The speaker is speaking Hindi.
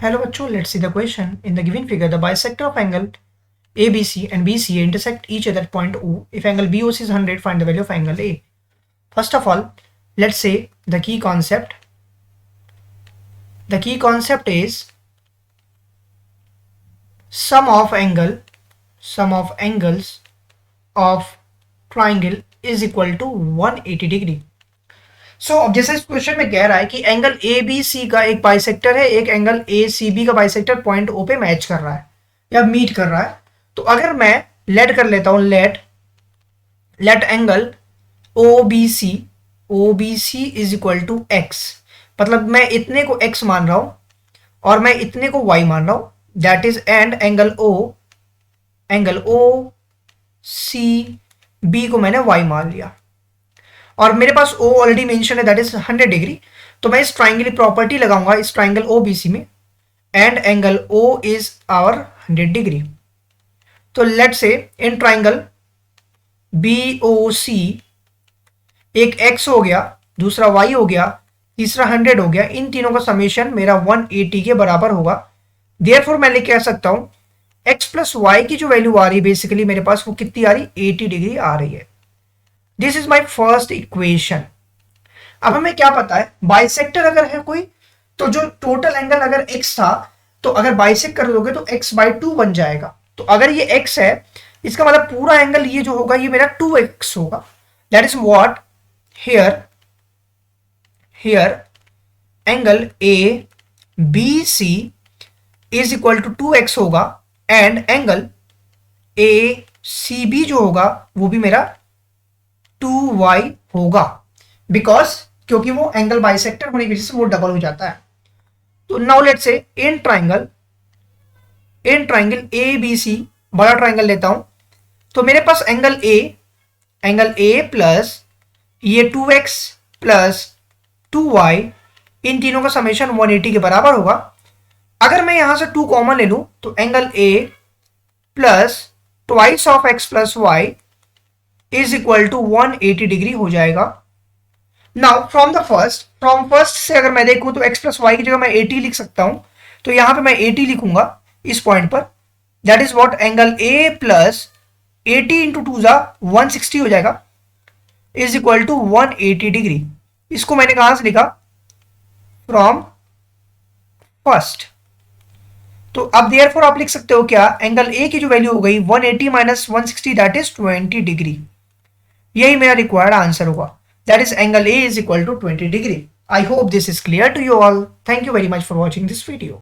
Hello बच्चों, let's see the question. In the given figure, the bisector of angle ABC and BCA intersect each other at point O. If angle BOC is 100, find the value of angle A. First of all, let's say the key concept. The key concept is sum of angles of triangle is equal to 180 degree. So अब जैसे इस क्वेश्चन में कह रहा है कि एंगल ए बी सी का एक बाइसेक्टर है, एक एंगल ए सी बी का बाइसेक्टर पॉइंट ओ पे मैच कर रहा है या मीट कर रहा है. तो अगर मैं लेट कर लेता हूं, let angle O B C is equal to x, मतलब मैं इतने को एक्स मान रहा हूं और मैं इतने को वाई मान रहा हूं, that is and angle O C B को मैंने वाई मान लिया और मेरे पास O ऑलरेडी मेंशन है, दैट इज 100 डिग्री. तो मैं इस ट्राइंगल की प्रॉपर्टी लगाऊंगा इस ट्राइंगल OBC में, and angle O is our 100 degree. तो let say in triangle BOC एक X हो गया, दूसरा Y हो गया, तीसरा 100 हो गया. इन तीनों का समेशन मेरा 180 के बराबर होगा. देयरफॉर मैं लिख कह सकता हूं X प्लस वाई की जो वैल्यू आ रही है बेसिकली मेरे पास, वो कितनी आ रही, 80 डिग्री आ रही है. This is my first equation. अब हमें क्या पता है, बाइसेक्टर अगर है कोई, तो जो टोटल एंगल अगर x था, तो अगर बाइसेक्ट कर दोगे तो x/2 बन जाएगा. तो अगर ये x है, इसका मतलब पूरा एंगल ये जो होगा ये मेरा 2x होगा. That is what here angle ABC is equal to 2x होगा एंड एंगल ACB जो होगा वो भी मेरा 2y होगा, बिकॉज क्योंकि वो एंगल बाइसेक्टर होने की वजह से वो डबल हो जाता है. तो now let's say in triangle ABC, बड़ा ट्राइंगल लेता हूं, तो मेरे पास एंगल A प्लस ये 2x प्लस 2y, इन तीनों का समेशन 180 के बराबर होगा. अगर मैं यहां से 2 कॉमन ले लूं तो angle A plus twice of x plus y is equal to 180 degree हो जाएगा. नाउ फ्रॉम फर्स्ट से अगर मैं देखूं तो x प्लस वाई की जगह मैं 80 लिख सकता हूं. तो यहां पे मैं 80 लिखूंगा इस पॉइंट पर. That is what angle A plus 80 into 2 160 हो जाएगा, इज इक्वल टू 180 डिग्री. इसको मैंने कहां से लिखा, फ्रॉम फर्स्ट. तो अब देयरफॉर आप लिख सकते हो क्या, एंगल A की जो वैल्यू हो गई 180 माइनस 160 दैट इज 20 डिग्री. यही मेरा रिक्वायर्ड आंसर होगा. That is angle A is equal to 20 degree. I hope this is clear to you all. Thank you very much for watching this video.